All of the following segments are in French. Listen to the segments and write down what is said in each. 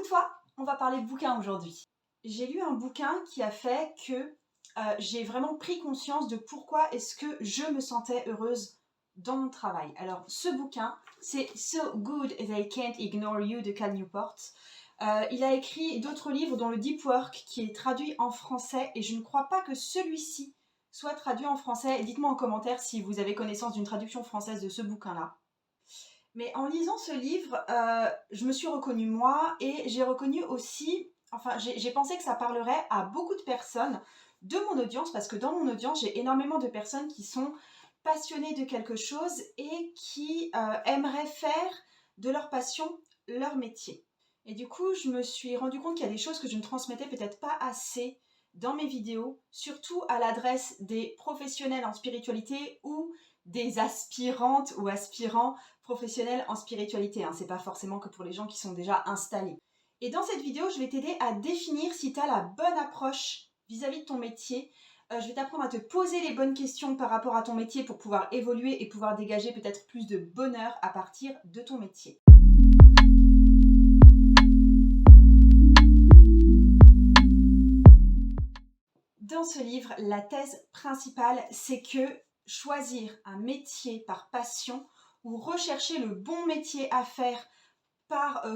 fois, on va parler de bouquins aujourd'hui. J'ai lu un bouquin qui a fait que j'ai vraiment pris conscience de pourquoi est-ce que je me sentais heureuse dans mon travail. Alors, ce bouquin, c'est So Good They Can't Ignore You de Cal Newport. Il a écrit d'autres livres, dont le Deep Work, qui est traduit en français, et je ne crois pas que celui-ci soit traduit en français. Dites-moi en commentaire si vous avez connaissance d'une traduction française de ce bouquin-là. Mais en lisant ce livre, je me suis reconnue moi, et j'ai reconnu aussi, enfin j'ai pensé que ça parlerait à beaucoup de personnes de mon audience, parce que dans mon audience, j'ai énormément de personnes qui sont passionnées de quelque chose et qui aimeraient faire de leur passion leur métier. Et du coup, je me suis rendu compte qu'il y a des choses que je ne transmettais peut-être pas assez dans mes vidéos, surtout à l'adresse des professionnels en spiritualité ou des aspirantes ou aspirants professionnels en spiritualité. Hein. C'est pas forcément que pour les gens qui sont déjà installés. Et dans cette vidéo, je vais t'aider à définir si tu as la bonne approche vis-à-vis de ton métier. Je vais t'apprendre à te poser les bonnes questions par rapport à ton métier pour pouvoir évoluer et pouvoir dégager peut-être plus de bonheur à partir de ton métier. Dans ce livre, la thèse principale, c'est que choisir un métier par passion ou rechercher le bon métier à faire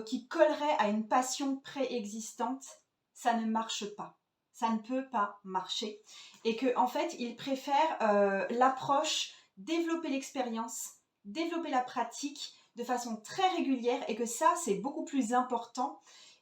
qui collerait à une passion préexistante, ça ne marche pas. Ça ne peut pas marcher. Et qu'en fait, il préfère l'approche développer l'expérience, développer la pratique de façon très régulière, et que ça, c'est beaucoup plus important.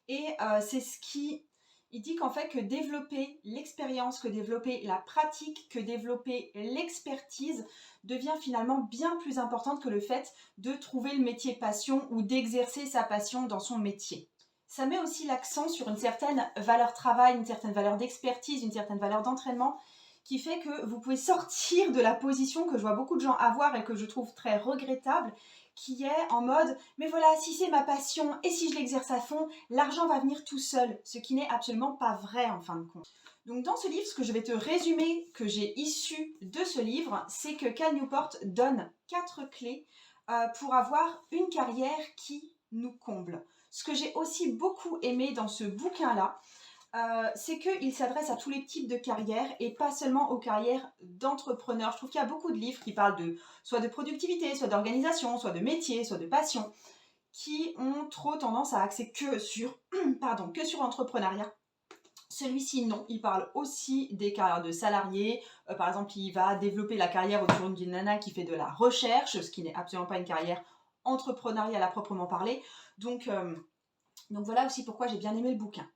Et c'est ce qui... Il dit qu'en fait, que développer l'expérience, que développer la pratique, que développer l'expertise devient finalement bien plus importante que le fait de trouver le métier passion ou d'exercer sa passion dans son métier. Ça met aussi l'accent sur une certaine valeur travail, une certaine valeur d'expertise, une certaine valeur d'entraînement, qui fait que vous pouvez sortir de la position que je vois beaucoup de gens avoir et que je trouve très regrettable, qui est en mode « mais voilà, si c'est ma passion et si je l'exerce à fond, l'argent va venir tout seul », ce qui n'est absolument pas vrai en fin de compte. Donc dans ce livre, ce que je vais te résumer, que j'ai issu de ce livre, c'est que Cal Newport donne 4 clés pour avoir une carrière qui nous comble. Ce que j'ai aussi beaucoup aimé dans ce bouquin-là, c'est qu'il s'adresse à tous les types de carrières et pas seulement aux carrières d'entrepreneurs. Je trouve qu'il y a beaucoup de livres qui parlent soit de productivité, soit d'organisation, soit de métier, soit de passion, qui ont trop tendance à axer que sur l'entrepreneuriat. Celui-ci, non, il parle aussi des carrières de salariés. Par exemple, il va développer la carrière autour d'une nana qui fait de la recherche, ce qui n'est absolument pas une carrière entrepreneuriale à proprement parler. Donc voilà aussi pourquoi j'ai bien aimé le bouquin.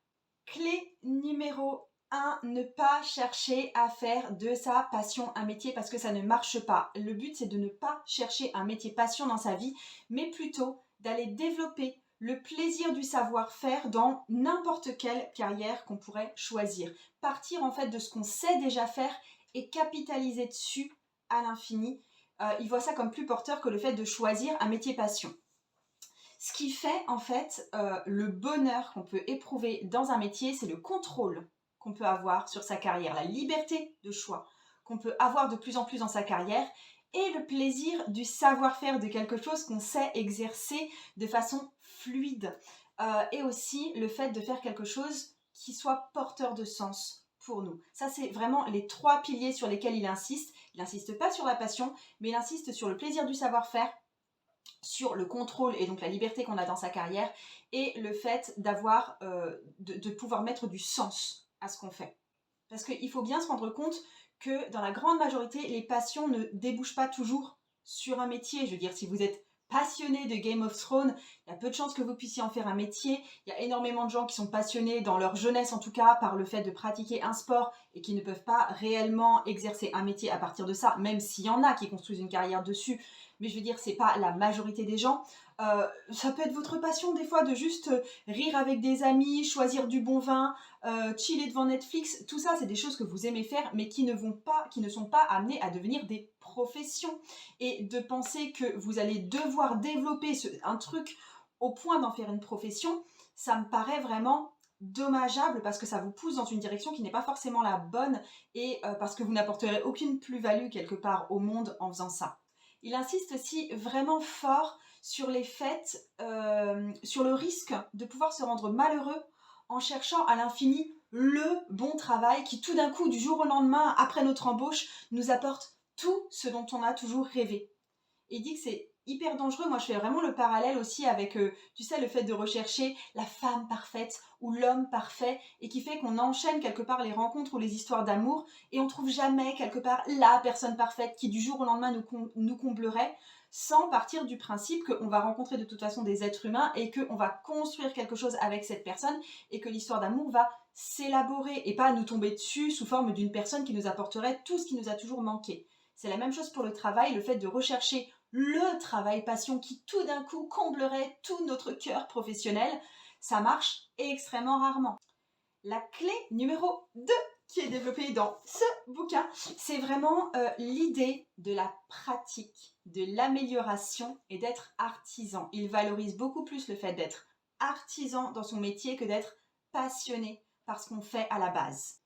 Clé numéro 1, ne pas chercher à faire de sa passion un métier, parce que ça ne marche pas. Le but, c'est de ne pas chercher un métier passion dans sa vie, mais plutôt d'aller développer le plaisir du savoir-faire dans n'importe quelle carrière qu'on pourrait choisir. Partir en fait de ce qu'on sait déjà faire et capitaliser dessus à l'infini. Il voit ça comme plus porteur que le fait de choisir un métier passion. Ce qui fait en fait le bonheur qu'on peut éprouver dans un métier, c'est le contrôle qu'on peut avoir sur sa carrière, la liberté de choix qu'on peut avoir de plus en plus dans sa carrière, et le plaisir du savoir-faire de quelque chose qu'on sait exercer de façon fluide, et aussi le fait de faire quelque chose qui soit porteur de sens pour nous. Ça, c'est vraiment les 3 piliers sur lesquels il insiste. Il n'insiste pas sur la passion, mais il insiste sur le plaisir du savoir-faire, sur le contrôle et donc la liberté qu'on a dans sa carrière, et le fait d'avoir, de pouvoir mettre du sens à ce qu'on fait. Parce qu'il faut bien se rendre compte que dans la grande majorité, les passions ne débouchent pas toujours sur un métier. Je veux dire, si vous êtes passionné de Game of Thrones, il y a peu de chances que vous puissiez en faire un métier. Il y a énormément de gens qui sont passionnés, dans leur jeunesse en tout cas, par le fait de pratiquer un sport et qui ne peuvent pas réellement exercer un métier à partir de ça, même s'il y en a qui construisent une carrière dessus. Mais je veux dire, c'est pas la majorité des gens. Ça peut être votre passion des fois de juste rire avec des amis, choisir du bon vin, chiller devant Netflix. Tout ça, c'est des choses que vous aimez faire, mais qui ne sont pas amenées à devenir des professions. Et de penser que vous allez devoir développer un truc au point d'en faire une profession, ça me paraît vraiment dommageable, parce que ça vous pousse dans une direction qui n'est pas forcément la bonne, et parce que vous n'apporterez aucune plus-value quelque part au monde en faisant ça. Il insiste aussi vraiment fort sur les faits, sur le risque de pouvoir se rendre malheureux en cherchant à l'infini le bon travail qui tout d'un coup, du jour au lendemain, après notre embauche, nous apporte tout ce dont on a toujours rêvé. Et il dit que c'est hyper dangereux. Moi, je fais vraiment le parallèle aussi avec, tu sais, le fait de rechercher la femme parfaite ou l'homme parfait et qui fait qu'on enchaîne quelque part les rencontres ou les histoires d'amour et on trouve jamais quelque part la personne parfaite qui du jour au lendemain nous comblerait sans partir du principe qu'on va rencontrer de toute façon des êtres humains et qu'on va construire quelque chose avec cette personne et que l'histoire d'amour va s'élaborer et pas nous tomber dessus sous forme d'une personne qui nous apporterait tout ce qui nous a toujours manqué. C'est la même chose pour le travail, le fait de rechercher le travail passion qui tout d'un coup comblerait tout notre cœur professionnel, ça marche extrêmement rarement. La clé numéro 2 qui est développée dans ce bouquin, c'est vraiment l'idée de la pratique, de l'amélioration et d'être artisan. Il valorise beaucoup plus le fait d'être artisan dans son métier que d'être passionné par ce qu'on fait à la base.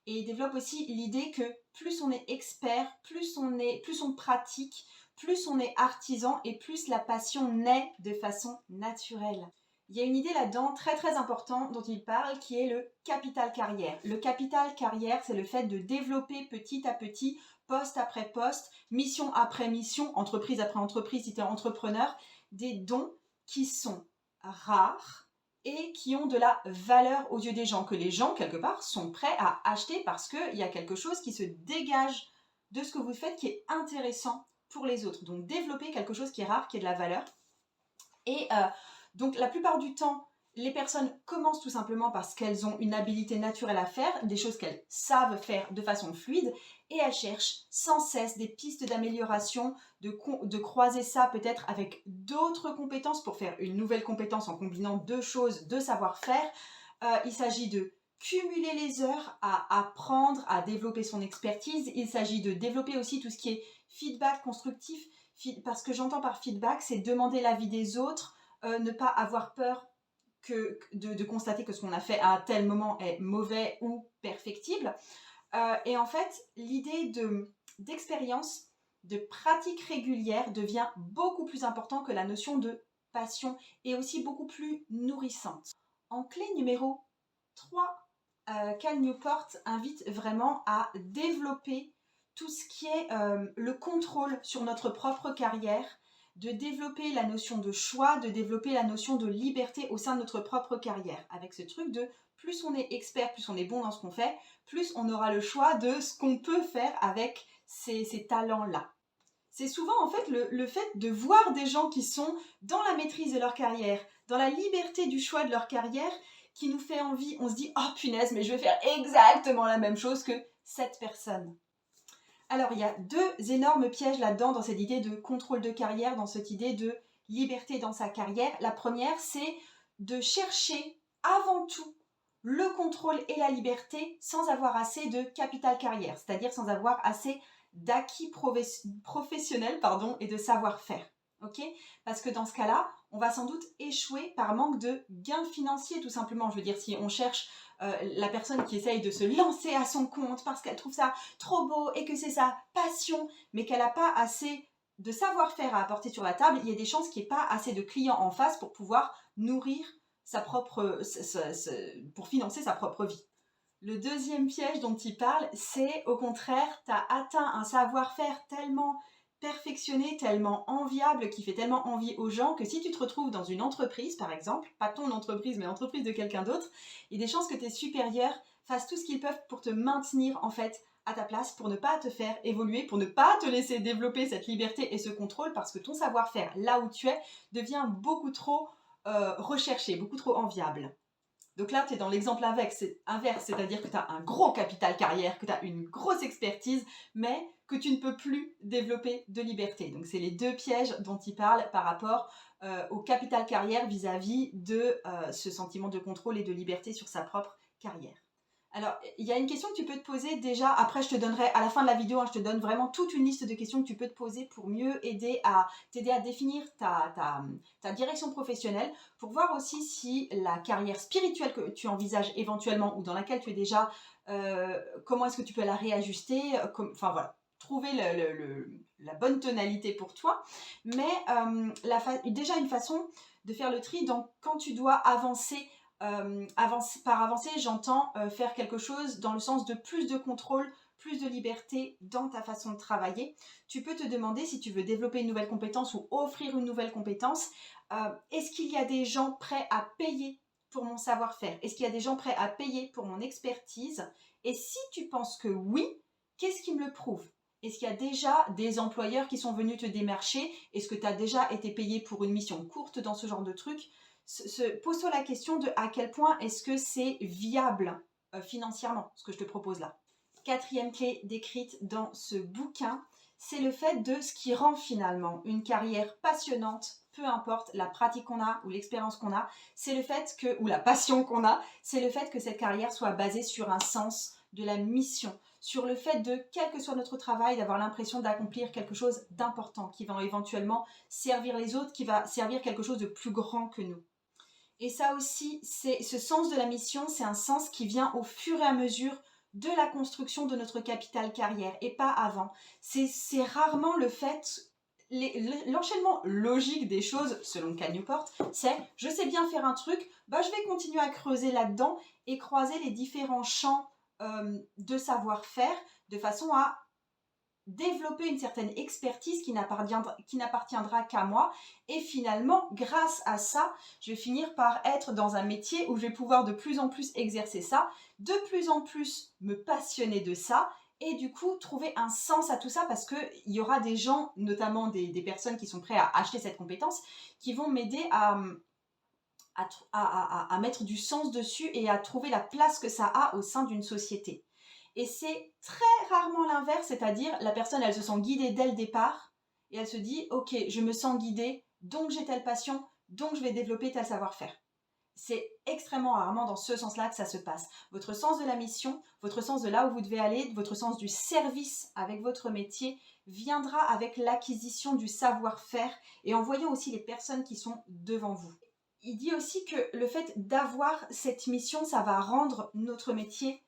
Et il développe aussi l'idée que plus on est expert, plus on pratique, plus on est artisan et plus la passion naît de façon naturelle. Il y a une idée là-dedans très très importante dont il parle qui est le capital carrière. Le capital carrière, c'est le fait de développer petit à petit, poste après poste, mission après mission, entreprise après entreprise si tu es entrepreneur, des dons qui sont rares et qui ont de la valeur aux yeux des gens, que les gens, quelque part, sont prêts à acheter parce qu'il y a quelque chose qui se dégage de ce que vous faites qui est intéressant pour les autres. Donc, développer quelque chose qui est rare, qui est de la valeur. Et donc, la plupart du temps, les personnes commencent tout simplement parce qu'elles ont une habilité naturelle à faire, des choses qu'elles savent faire de façon fluide, et elles cherchent sans cesse des pistes d'amélioration, de croiser ça peut-être avec d'autres compétences pour faire une nouvelle compétence en combinant deux choses, deux savoir-faire. Il s'agit de cumuler les heures à apprendre, à développer son expertise. Il s'agit de développer aussi tout ce qui est feedback constructif, parce que j'entends par feedback, c'est demander l'avis des autres, ne pas avoir peur de constater que ce qu'on a fait à un tel moment est mauvais ou perfectible. Et en fait, l'idée d'expérience, de pratique régulière devient beaucoup plus important que la notion de passion et aussi beaucoup plus nourrissante. En clé numéro 3, Cal Newport invite vraiment à développer tout ce qui est le contrôle sur notre propre carrière, de développer la notion de choix, de développer la notion de liberté au sein de notre propre carrière, avec ce truc de plus on est expert, plus on est bon dans ce qu'on fait, plus on aura le choix de ce qu'on peut faire avec ces talents-là. C'est souvent en fait le fait de voir des gens qui sont dans la maîtrise de leur carrière, dans la liberté du choix de leur carrière, qui nous fait envie. On se dit « Oh punaise, mais je vais faire exactement la même chose que cette personne ». Alors, il y a deux énormes pièges là-dedans, dans cette idée de contrôle de carrière, dans cette idée de liberté dans sa carrière. La première, c'est de chercher avant tout le contrôle et la liberté sans avoir assez de capital carrière, c'est-à-dire sans avoir assez d'acquis professionnels et de savoir-faire. Okay, parce que dans ce cas-là, on va sans doute échouer par manque de gains financiers, tout simplement. Je veux dire, si on cherche la personne qui essaye de se lancer à son compte parce qu'elle trouve ça trop beau et que c'est sa passion, mais qu'elle n'a pas assez de savoir-faire à apporter sur la table, il y a des chances qu'il n'y ait pas assez de clients en face pour pouvoir nourrir pour financer sa propre vie. Le deuxième piège dont il parle, c'est au contraire, tu as atteint un savoir-faire tellement perfectionné, tellement enviable, qui fait tellement envie aux gens que si tu te retrouves dans une entreprise, par exemple, pas ton entreprise, mais l'entreprise de quelqu'un d'autre, il y a des chances que tes supérieurs fassent tout ce qu'ils peuvent pour te maintenir en fait à ta place, pour ne pas te faire évoluer, pour ne pas te laisser développer cette liberté et ce contrôle, parce que ton savoir-faire, là où tu es, devient beaucoup trop recherché, beaucoup trop enviable. Donc là, tu es dans l'exemple inverse, c'est-à-dire que tu as un gros capital carrière, que tu as une grosse expertise, mais que tu ne peux plus développer de liberté. Donc c'est les deux pièges dont il parle par rapport au capital carrière vis-à-vis de ce sentiment de contrôle et de liberté sur sa propre carrière. Alors, il y a une question que tu peux te poser déjà, après je te donnerai, à la fin de la vidéo, je te donne vraiment toute une liste de questions que tu peux te poser pour mieux t'aider à définir ta direction professionnelle, pour voir aussi si la carrière spirituelle que tu envisages éventuellement ou dans laquelle tu es déjà, comment est-ce que tu peux la réajuster, enfin voilà, trouver la bonne tonalité pour toi, mais déjà une façon de faire le tri, donc quand tu dois avancer, par avancer, j'entends faire quelque chose dans le sens de plus de contrôle, plus de liberté dans ta façon de travailler. Tu peux te demander si tu veux développer une nouvelle compétence ou offrir une nouvelle compétence. Est-ce qu'il y a des gens prêts à payer pour mon savoir-faire? Est-ce qu'il y a des gens prêts à payer pour mon expertise? Et si tu penses que oui, qu'est-ce qui me le prouve? Est-ce qu'il y a déjà des employeurs qui sont venus te démarcher? Est-ce que tu as déjà été payé pour une mission courte dans ce genre de truc? Pose-toi la question de à quel point est-ce que c'est viable financièrement, ce que je te propose là. Quatrième clé décrite dans ce bouquin, c'est le fait de ce qui rend finalement une carrière passionnante, peu importe la pratique qu'on a ou l'expérience qu'on a, c'est le fait que, ou la passion qu'on a, c'est le fait que cette carrière soit basée sur un sens de la mission, sur le fait de, quel que soit notre travail, d'avoir l'impression d'accomplir quelque chose d'important qui va éventuellement servir les autres, qui va servir quelque chose de plus grand que nous. Et ça aussi, c'est ce sens de la mission, c'est un sens qui vient au fur et à mesure de la construction de notre capital carrière et pas avant. C'est rarement le fait, l'enchaînement logique des choses, selon Cal Newport, c'est je sais bien faire un truc, bah, je vais continuer à creuser là-dedans et croiser les différents champs de savoir-faire de façon à développer une certaine expertise qui n'appartiendra qu'à moi, et finalement grâce à ça je vais finir par être dans un métier où je vais pouvoir de plus en plus exercer ça, de plus en plus me passionner de ça, et du coup trouver un sens à tout ça, parce qu'il y aura des gens, notamment des personnes qui sont prêts à acheter cette compétence, qui vont m'aider à mettre du sens dessus et à trouver la place que ça a au sein d'une société. Et c'est très rarement l'inverse, c'est-à-dire la personne, elle se sent guidée dès le départ et elle se dit « Ok, je me sens guidée, donc j'ai telle passion, donc je vais développer tel savoir-faire ». C'est extrêmement rarement dans ce sens-là que ça se passe. Votre sens de la mission, votre sens de là où vous devez aller, votre sens du service avec votre métier viendra avec l'acquisition du savoir-faire et en voyant aussi les personnes qui sont devant vous. Il dit aussi que le fait d'avoir cette mission, ça va rendre notre métier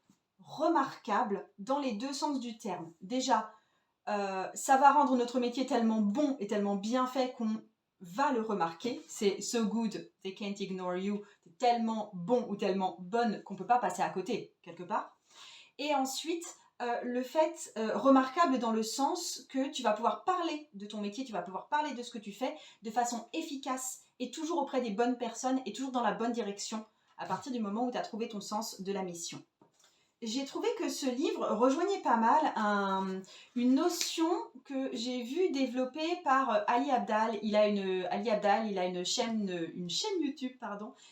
remarquable dans les deux sens du terme. Déjà, ça va rendre notre métier tellement bon et tellement bien fait qu'on va le remarquer. C'est so good, they can't ignore you. C'est tellement bon ou tellement bonne qu'on ne peut pas passer à côté, quelque part. Et ensuite, le fait remarquable dans le sens que tu vas pouvoir parler de ton métier, tu vas pouvoir parler de ce que tu fais de façon efficace et toujours auprès des bonnes personnes et toujours dans la bonne direction à partir du moment où tu as trouvé ton sens de la mission. J'ai trouvé que ce livre rejoignait pas mal une notion que j'ai vue développée par Ali Abdaal. Ali Abdaal, il a une chaîne YouTube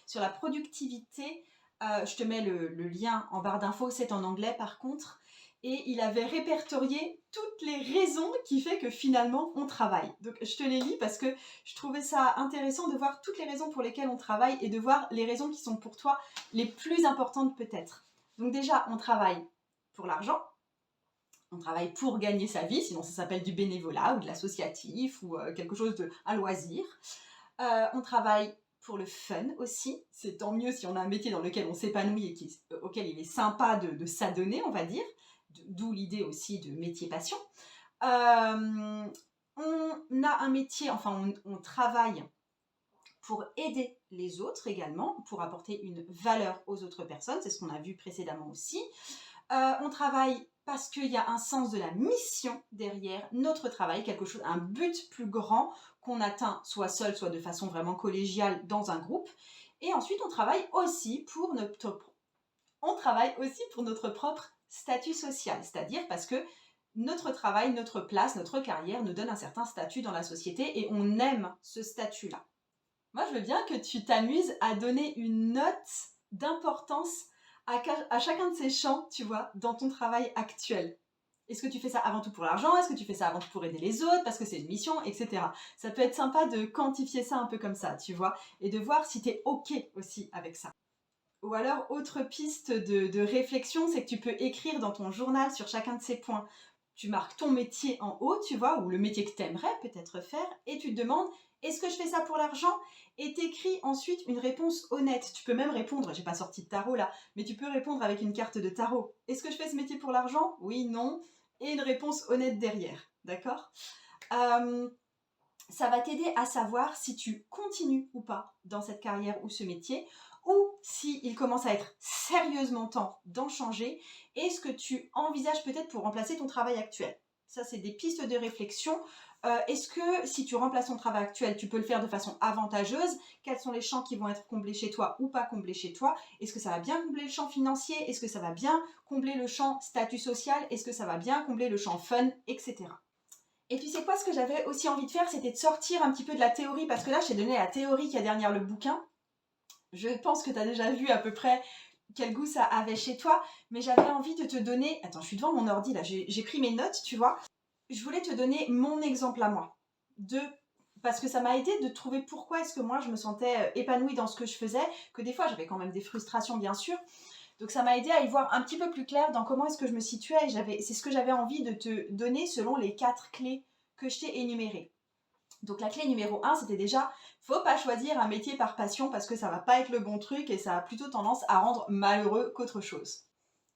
sur la productivité. Je te mets le lien en barre d'infos, c'est en anglais par contre. Et il avait répertorié toutes les raisons qui fait que finalement on travaille. Donc je te les lis parce que je trouvais ça intéressant de voir toutes les raisons pour lesquelles on travaille et de voir les raisons qui sont pour toi les plus importantes peut-être. Donc déjà, on travaille pour l'argent, on travaille pour gagner sa vie, sinon ça s'appelle du bénévolat ou de l'associatif ou quelque chose un loisir. On travaille pour le fun aussi, c'est tant mieux si on a un métier dans lequel on s'épanouit et auquel il est sympa de s'adonner, on va dire, d'où l'idée aussi de métier passion. On a un métier, enfin on travaille pour aider les autres également, pour apporter une valeur aux autres personnes, c'est ce qu'on a vu précédemment aussi. On travaille parce qu'il y a un sens de la mission derrière notre travail, quelque chose, un but plus grand qu'on atteint soit seul, soit de façon vraiment collégiale dans un groupe. Et ensuite, on travaille aussi pour notre propre statut social, c'est-à-dire parce que notre travail, notre place, notre carrière nous donne un certain statut dans la société et on aime ce statut-là. Moi, je veux bien que tu t'amuses à donner une note d'importance à chacun de ces champs, tu vois, dans ton travail actuel. Est-ce que tu fais ça avant tout pour l'argent? Est-ce que tu fais ça avant tout pour aider les autres? Parce que c'est une mission, etc. Ça peut être sympa de quantifier ça un peu comme ça, tu vois, et de voir si tu es OK aussi avec ça. Ou alors, autre piste de réflexion, c'est que tu peux écrire dans ton journal sur chacun de ces points. Tu marques ton métier en haut, tu vois, ou le métier que tu aimerais peut-être faire, et tu te demandes, est-ce que je fais ça pour l'argent? Et t'écris ensuite une réponse honnête. Tu peux même répondre, j'ai pas sorti de tarot là, mais tu peux répondre avec une carte de tarot. Est-ce que je fais ce métier pour l'argent? Oui, non. Et une réponse honnête derrière, d'accord? Ça va t'aider à savoir si tu continues ou pas dans cette carrière ou ce métier, ou s'il commence à être sérieusement temps d'en changer, et ce que tu envisages peut-être pour remplacer ton travail actuel. Ça, c'est des pistes de réflexion. Est-ce que si tu remplaces ton travail actuel, tu peux le faire de façon avantageuse? Quels sont les champs qui vont être comblés chez toi ou pas comblés chez toi? Est-ce que ça va bien combler le champ financier? Est-ce que ça va bien combler le champ statut social? Est-ce que ça va bien combler le champ fun, etc. Et tu sais quoi, ce que j'avais aussi envie de faire, c'était de sortir un petit peu de la théorie, parce que là, je t'ai donné la théorie qu'il y a derrière le bouquin. Je pense que tu as déjà vu à peu près quel goût ça avait chez toi, mais j'avais envie de te donner... Attends, je suis devant mon ordi, là, j'ai pris mes notes, tu vois. Je voulais te donner mon exemple à moi, parce que ça m'a aidé de trouver pourquoi est-ce que moi, je me sentais épanouie dans ce que je faisais, que des fois, j'avais quand même des frustrations, bien sûr. Donc ça m'a aidé à y voir un petit peu plus clair dans comment est-ce que je me situais, et c'est ce que j'avais envie de te donner selon les 4 clés que je t'ai énumérées. Donc la clé numéro 1, c'était déjà, faut pas choisir un métier par passion parce que ça va pas être le bon truc et ça a plutôt tendance à rendre malheureux qu'autre chose.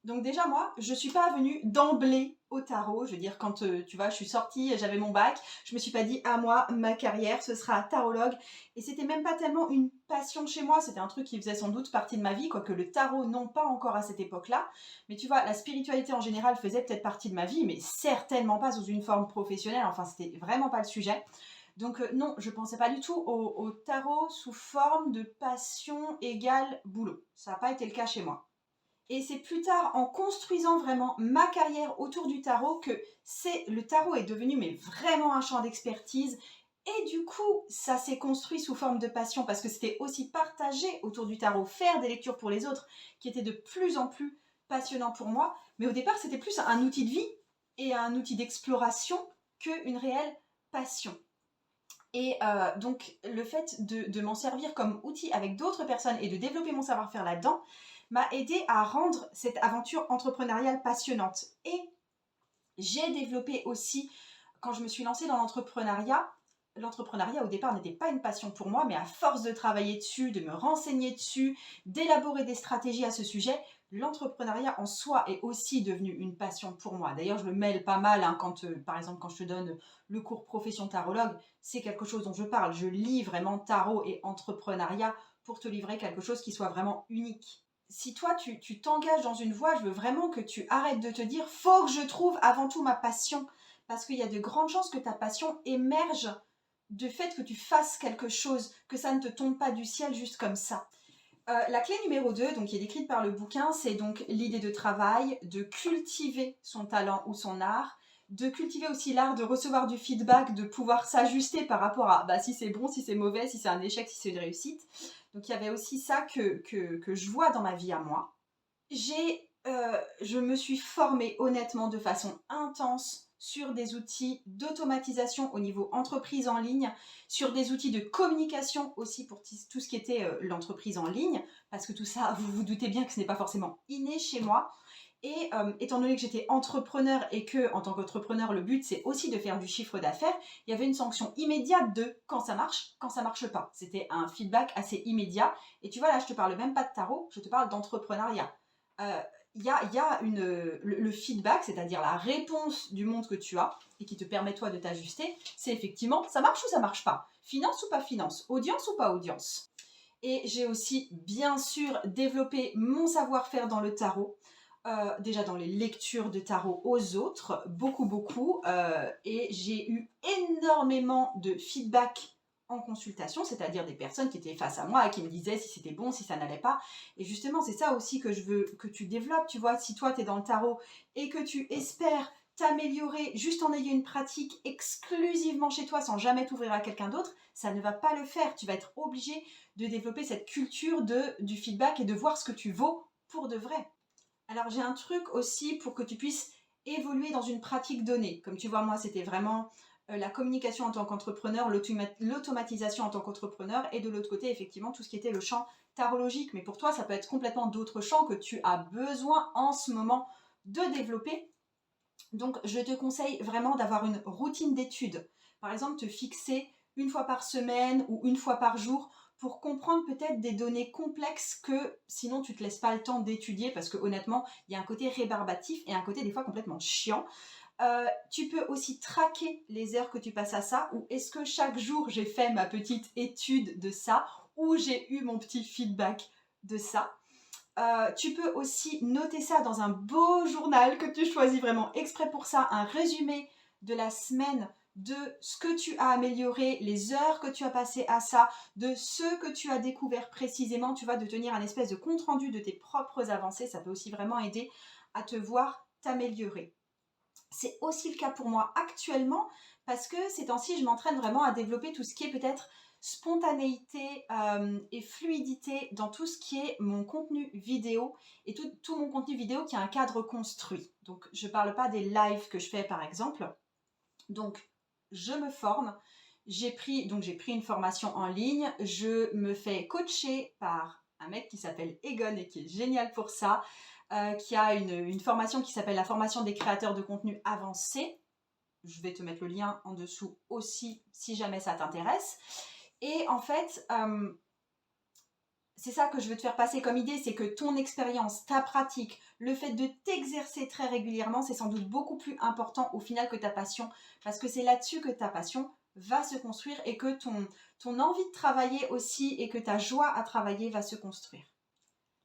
Donc déjà moi, je suis pas venue d'emblée au tarot. Je veux dire, quand tu vois, je suis sortie, j'avais mon bac, je me suis pas dit, ah moi, ma carrière, ce sera tarologue. Et c'était même pas tellement une passion chez moi, c'était un truc qui faisait sans doute partie de ma vie, quoique le tarot, non pas encore à cette époque-là. Mais tu vois, la spiritualité en général faisait peut-être partie de ma vie, mais certainement pas sous une forme professionnelle. Enfin, c'était vraiment pas le sujet. Donc non, je pensais pas du tout au tarot sous forme de passion égale boulot. Ça n'a pas été le cas chez moi. Et c'est plus tard, en construisant vraiment ma carrière autour du tarot, que le tarot est devenu mais vraiment un champ d'expertise. Et du coup, ça s'est construit sous forme de passion parce que c'était aussi partagé autour du tarot, faire des lectures pour les autres, qui était de plus en plus passionnant pour moi. Mais au départ, c'était plus un outil de vie et un outil d'exploration qu'une réelle passion. Et donc, le fait de m'en servir comme outil avec d'autres personnes et de développer mon savoir-faire là-dedans m'a aidé à rendre cette aventure entrepreneuriale passionnante. Et j'ai développé aussi, quand je me suis lancée dans l'entrepreneuriat au départ n'était pas une passion pour moi, mais à force de travailler dessus, de me renseigner dessus, d'élaborer des stratégies à ce sujet, l'entrepreneuriat en soi est aussi devenu une passion pour moi. D'ailleurs, je le mêle pas mal hein, quand, par exemple, quand je te donne le cours profession tarologue, c'est quelque chose dont je parle. Je lis vraiment tarot et entrepreneuriat pour te livrer quelque chose qui soit vraiment unique. Si toi, tu t'engages dans une voie, je veux vraiment que tu arrêtes de te dire « faut que je trouve avant tout ma passion ». Parce qu'il y a de grandes chances que ta passion émerge du fait que tu fasses quelque chose, que ça ne te tombe pas du ciel juste comme ça. La clé numéro 2, donc, qui est décrite par le bouquin, c'est donc l'idée de travail, de cultiver son talent ou son art, de cultiver aussi l'art de recevoir du feedback, de pouvoir s'ajuster par rapport à si c'est bon, si c'est mauvais, si c'est un échec, si c'est une réussite. Donc il y avait aussi ça que je vois dans ma vie à moi. Je me suis formée honnêtement de façon intense sur des outils d'automatisation au niveau entreprise en ligne, sur des outils de communication aussi pour tout ce qui était l'entreprise en ligne, parce que tout ça, vous vous doutez bien que ce n'est pas forcément inné chez moi. Et étant donné que j'étais entrepreneur et que, en tant qu'entrepreneur, le but c'est aussi de faire du chiffre d'affaires, il y avait une sanction immédiate de quand ça marche pas. C'était un feedback assez immédiat. Et tu vois, là, je te parle même pas de tarot, je te parle d'entrepreneuriat. Il y a le feedback, c'est-à-dire la réponse du monde que tu as et qui te permet toi de t'ajuster, c'est effectivement ça marche ou ça marche pas, finance ou pas finance, audience ou pas audience. Et j'ai aussi bien sûr développé mon savoir-faire dans le tarot, déjà dans les lectures de tarot aux autres, beaucoup, et j'ai eu énormément de feedback en consultation, c'est-à-dire des personnes qui étaient face à moi et qui me disaient si c'était bon, si ça n'allait pas. Et justement, c'est ça aussi que je veux que tu développes. Tu vois, si toi, tu es dans le tarot et que tu espères t'améliorer juste en ayant une pratique exclusivement chez toi sans jamais t'ouvrir à quelqu'un d'autre, ça ne va pas le faire. Tu vas être obligé de développer cette culture du feedback et de voir ce que tu vaux pour de vrai. Alors j'ai un truc aussi pour que tu puisses évoluer dans une pratique donnée. Comme tu vois, moi, c'était vraiment la communication en tant qu'entrepreneur, l'automatisation en tant qu'entrepreneur, et de l'autre côté, effectivement, tout ce qui était le champ tarologique. Mais pour toi, ça peut être complètement d'autres champs que tu as besoin en ce moment de développer. Donc, je te conseille vraiment d'avoir une routine d'études. Par exemple, te fixer une fois par semaine ou une fois par jour pour comprendre peut-être des données complexes que sinon tu ne te laisses pas le temps d'étudier parce que honnêtement, il y a un côté rébarbatif et un côté des fois complètement chiant. Tu peux aussi traquer les heures que tu passes à ça, ou est-ce que chaque jour j'ai fait ma petite étude de ça, ou j'ai eu mon petit feedback de ça. Tu peux aussi noter ça dans un beau journal que tu choisis vraiment exprès pour ça, un résumé de la semaine, de ce que tu as amélioré, les heures que tu as passées à ça, de ce que tu as découvert précisément, tu vois, de tenir un espèce de compte-rendu de tes propres avancées, ça peut aussi vraiment aider à te voir t'améliorer. C'est aussi le cas pour moi actuellement parce que ces temps-ci, je m'entraîne vraiment à développer tout ce qui est peut-être spontanéité et fluidité dans tout ce qui est mon contenu vidéo et tout mon contenu vidéo qui a un cadre construit. Donc, je ne parle pas des lives que je fais par exemple. Donc, je me forme. J'ai pris une formation en ligne. Je me fais coacher par un mec qui s'appelle Egon et qui est génial pour ça. Qui a une formation qui s'appelle la formation des créateurs de contenu avancé. Je vais te mettre le lien en dessous aussi si jamais ça t'intéresse. Et en fait, c'est ça que je veux te faire passer comme idée, c'est que ton expérience, ta pratique, le fait de t'exercer très régulièrement, c'est sans doute beaucoup plus important au final que ta passion, parce que c'est là-dessus que ta passion va se construire et que ton envie de travailler aussi et que ta joie à travailler va se construire.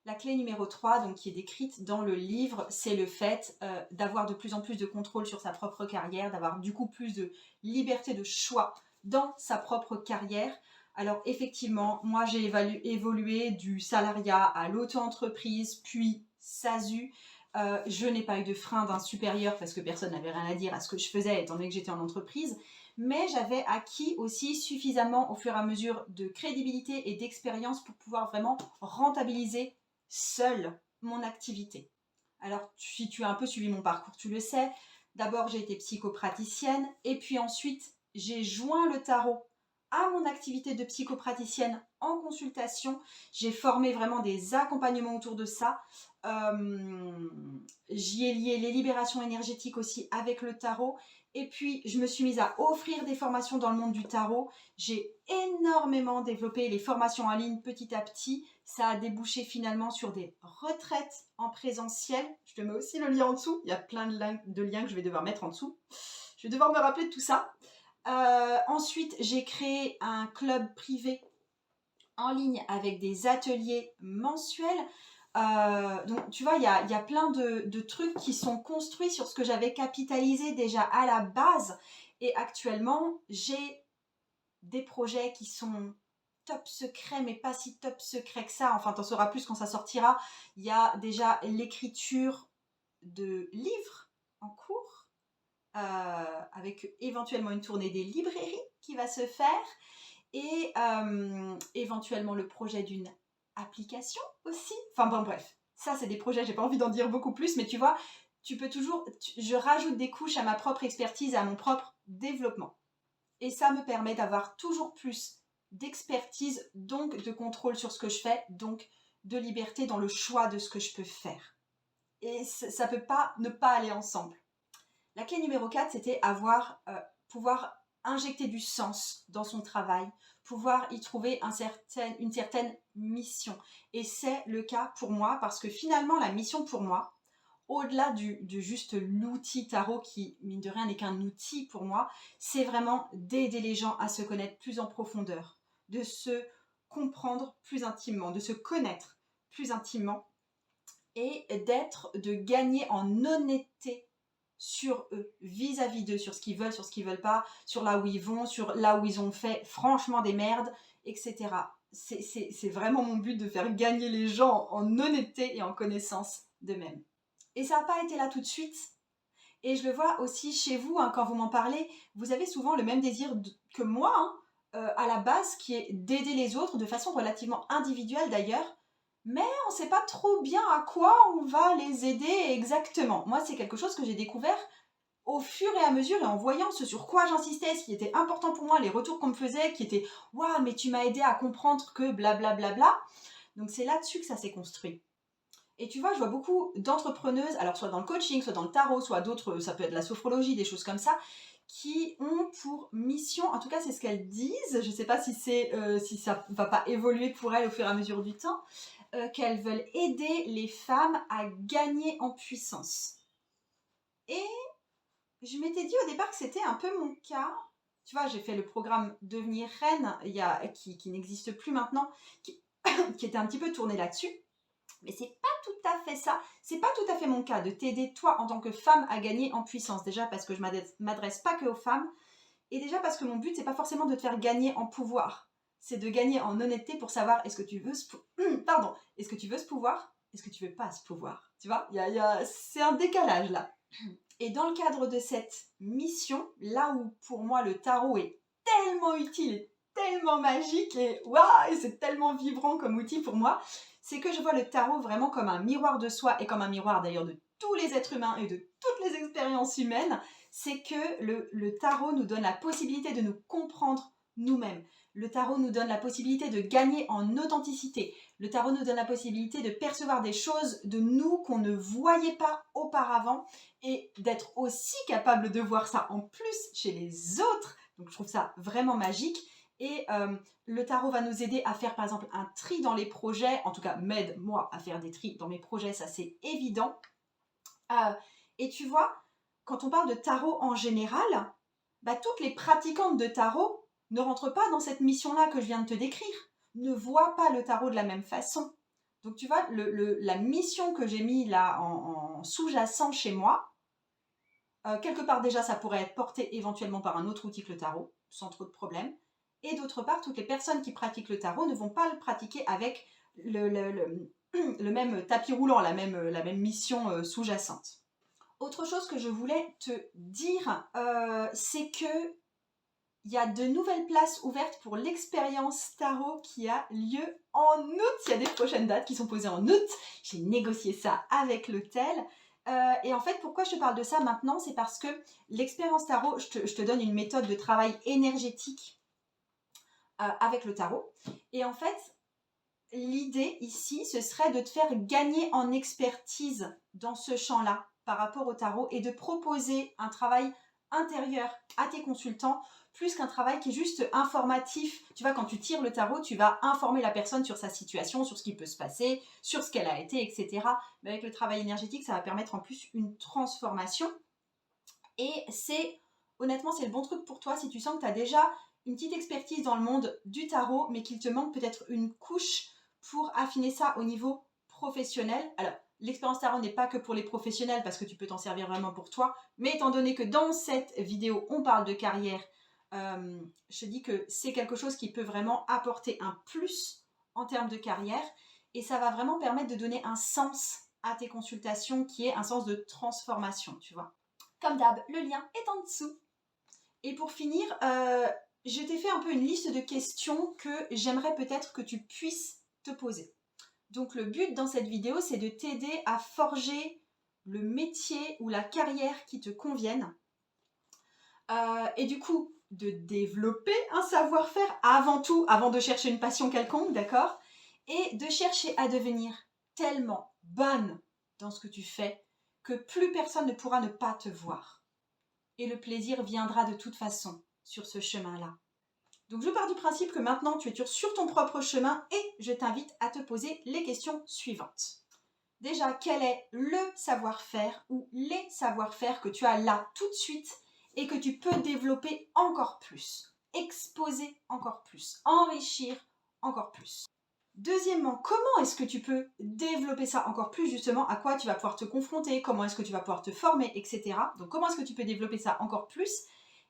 La clé numéro 3, donc, qui est décrite dans le livre, c'est le fait d'avoir de plus en plus de contrôle sur sa propre carrière, d'avoir du coup plus de liberté de choix dans sa propre carrière. Alors effectivement, moi j'ai évolué du salariat à l'auto-entreprise, puis SASU. Je n'ai pas eu de frein d'un supérieur parce que personne n'avait rien à dire à ce que je faisais étant donné que j'étais en entreprise. Mais j'avais acquis aussi suffisamment au fur et à mesure de crédibilité et d'expérience pour pouvoir vraiment rentabiliser seule mon activité. Alors, si tu as un peu suivi mon parcours, tu le sais. D'abord, j'ai été psychopraticienne et puis ensuite, j'ai joint le tarot à mon activité de psychopraticienne en consultation. J'ai formé vraiment des accompagnements autour de ça. J'y ai lié les libérations énergétiques aussi avec le tarot. Et puis, je me suis mise à offrir des formations dans le monde du tarot. J'ai énormément développé les formations en ligne petit à petit. Ça a débouché finalement sur des retraites en présentiel. Je te mets aussi le lien en dessous. Il y a plein de liens que je vais devoir mettre en dessous. Je vais devoir me rappeler de tout ça. Ensuite, j'ai créé un club privé en ligne avec des ateliers mensuels. Donc, tu vois, il y a plein de trucs qui sont construits sur ce que j'avais capitalisé déjà à la base. Et actuellement, j'ai des projets qui sont top secret, mais pas si top secret que ça. Enfin, t'en sauras plus quand ça sortira. Il y a déjà l'écriture de livres en cours, avec éventuellement une tournée des librairies qui va se faire, et éventuellement le projet d'une application aussi. Enfin bon, bref, ça c'est des projets, j'ai pas envie d'en dire beaucoup plus, mais tu vois, tu peux toujours, je rajoute des couches à ma propre expertise, à mon propre développement. Et ça me permet d'avoir toujours plus d'expertise, donc de contrôle sur ce que je fais, donc de liberté dans le choix de ce que je peux faire. Et ça ne peut pas ne pas aller ensemble. La clé numéro 4, c'était pouvoir injecter du sens dans son travail, pouvoir y trouver une certaine mission. Et c'est le cas pour moi, parce que finalement, la mission pour moi, au-delà de juste l'outil tarot qui, mine de rien, n'est qu'un outil pour moi, c'est vraiment d'aider les gens à se connaître plus en profondeur, de se comprendre plus intimement, de se connaître plus intimement et de gagner en honnêteté sur eux, vis-à-vis d'eux, sur ce qu'ils veulent, sur ce qu'ils veulent pas, sur là où ils vont, sur là où ils ont fait franchement des merdes, etc. C'est vraiment mon but de faire gagner les gens en honnêteté et en connaissance d'eux-mêmes. Et ça n'a pas été là tout de suite. Et je le vois aussi chez vous, hein, quand vous m'en parlez, vous avez souvent le même désir que moi, hein, à la base, qui est d'aider les autres de façon relativement individuelle d'ailleurs, mais on ne sait pas trop bien à quoi on va les aider exactement. Moi, c'est quelque chose que j'ai découvert au fur et à mesure et en voyant ce sur quoi j'insistais, ce qui était important pour moi, les retours qu'on me faisait, qui étaient « Waouh, mais tu m'as aidé à comprendre que blablabla ». Donc c'est là-dessus que ça s'est construit. Et tu vois, je vois beaucoup d'entrepreneuses, alors soit dans le coaching, soit dans le tarot, soit d'autres, ça peut être la sophrologie, des choses comme ça, qui ont pour mission, en tout cas c'est ce qu'elles disent, je ne sais pas si ça ne va pas évoluer pour elles au fur et à mesure du temps, qu'elles veulent aider les femmes à gagner en puissance. Et je m'étais dit au départ que c'était un peu mon cas. Tu vois, j'ai fait le programme Devenir Reine, qui n'existe plus maintenant, qui était un petit peu tourné là-dessus. Mais c'est pas tout à fait ça. C'est pas tout à fait mon cas de t'aider, toi, en tant que femme, à gagner en puissance. Déjà parce que je m'adresse pas que aux femmes. Et déjà parce que mon but, c'est pas forcément de te faire gagner en pouvoir. C'est de gagner en honnêteté pour savoir est-ce que tu veux Pardon. Est-ce que tu veux ce pouvoir? Est-ce que tu veux pas ce pouvoir? Tu vois, c'est un décalage là. Et dans le cadre de cette mission, là où pour moi le tarot est tellement utile et tellement magique et waouh, c'est tellement vibrant comme outil pour moi, c'est que je vois le tarot vraiment comme un miroir de soi et comme un miroir d'ailleurs de tous les êtres humains et de toutes les expériences humaines. C'est que le tarot nous donne la possibilité de nous comprendre nous-mêmes. Le tarot nous donne la possibilité de gagner en authenticité. Le tarot nous donne la possibilité de percevoir des choses de nous qu'on ne voyait pas auparavant et d'être aussi capable de voir ça en plus chez les autres. Donc je trouve ça vraiment magique. Et le tarot va nous aider à faire par exemple un tri dans les projets, en tout cas m'aide moi à faire des tris dans mes projets, ça c'est évident. Et tu vois, quand on parle de tarot en général, bah, toutes les pratiquantes de tarot ne rentrent pas dans cette mission-là que je viens de te décrire, ne voient pas le tarot de la même façon. Donc tu vois, la mission que j'ai mis là en sous-jacent chez moi, quelque part déjà ça pourrait être porté éventuellement par un autre outil que le tarot, sans trop de problème. Et d'autre part, toutes les personnes qui pratiquent le tarot ne vont pas le pratiquer avec le même tapis roulant, la même mission sous-jacente. Autre chose que je voulais te dire, c'est que il y a de nouvelles places ouvertes pour l'expérience tarot qui a lieu en août. Il y a des prochaines dates qui sont posées en août. J'ai négocié ça avec l'hôtel. Et en fait, pourquoi je te parle de ça maintenant? C'est parce que l'expérience tarot, je te donne une méthode de travail énergétique avec le tarot. Et en fait, l'idée ici, ce serait de te faire gagner en expertise dans ce champ-là par rapport au tarot et de proposer un travail intérieur à tes consultants plus qu'un travail qui est juste informatif. Tu vois, quand tu tires le tarot, tu vas informer la personne sur sa situation, sur ce qui peut se passer, sur ce qu'elle a été, etc. Mais avec le travail énergétique, ça va permettre en plus une transformation. Et honnêtement, c'est le bon truc pour toi si tu sens que tu as déjà une petite expertise dans le monde du tarot, mais qu'il te manque peut-être une couche pour affiner ça au niveau professionnel. Alors, l'expérience tarot n'est pas que pour les professionnels parce que tu peux t'en servir vraiment pour toi, mais étant donné que dans cette vidéo, on parle de carrière, je te dis que c'est quelque chose qui peut vraiment apporter un plus en termes de carrière et ça va vraiment permettre de donner un sens à tes consultations qui est un sens de transformation, tu vois. Comme d'hab, le lien est en dessous. Et pour finir, je t'ai fait un peu une liste de questions que j'aimerais peut-être que tu puisses te poser. Donc le but dans cette vidéo, c'est de t'aider à forger le métier ou la carrière qui te convienne. Et du coup, de développer un savoir-faire avant tout, avant de chercher une passion quelconque, d'accord? Et de chercher à devenir tellement bonne dans ce que tu fais que plus personne ne pourra ne pas te voir. Et le plaisir viendra de toute façon sur ce chemin-là. Donc je pars du principe que maintenant tu es sur ton propre chemin et je t'invite à te poser les questions suivantes. Déjà, quel est le savoir-faire ou les savoir-faire que tu as là tout de suite et que tu peux développer encore plus, exposer encore plus, enrichir encore plus? Deuxièmement, comment est-ce que tu peux développer ça encore plus, justement, à quoi tu vas pouvoir te confronter, comment est-ce que tu vas pouvoir te former, etc. Donc comment est-ce que tu peux développer ça encore plus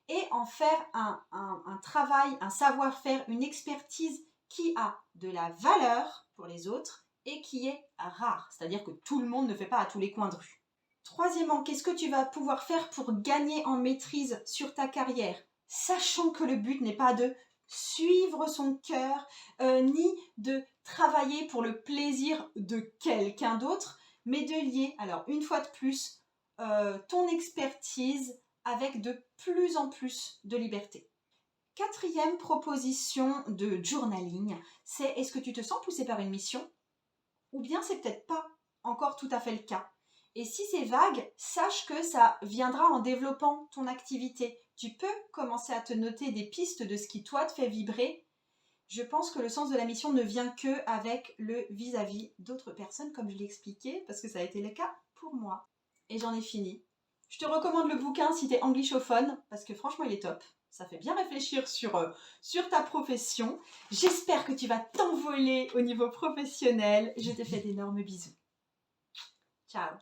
et en faire un travail, un savoir-faire, une expertise qui a de la valeur pour les autres et qui est rare, c'est-à-dire que tout le monde ne fait pas à tous les coins de rue. Troisièmement, qu'est-ce que tu vas pouvoir faire pour gagner en maîtrise sur ta carrière, sachant que le but n'est pas de suivre son cœur, ni de travailler pour le plaisir de quelqu'un d'autre, mais de lier, alors une fois de plus, ton expertise avec de plus en plus de liberté. Quatrième proposition de journaling, c'est est-ce que tu te sens poussé par une mission? Ou bien c'est peut-être pas encore tout à fait le cas. Et si c'est vague, sache que ça viendra en développant ton activité. Tu peux commencer à te noter des pistes de ce qui toi te fait vibrer. Je pense que le sens de la mission ne vient que avec le vis-à-vis d'autres personnes, comme je l'ai expliqué, parce que ça a été le cas pour moi. Et j'en ai fini Je te recommande le bouquin si tu es anglophone, parce que franchement, il est top. Ça fait bien réfléchir sur ta profession. J'espère que tu vas t'envoler au niveau professionnel. Je te fais d'énormes bisous. Ciao.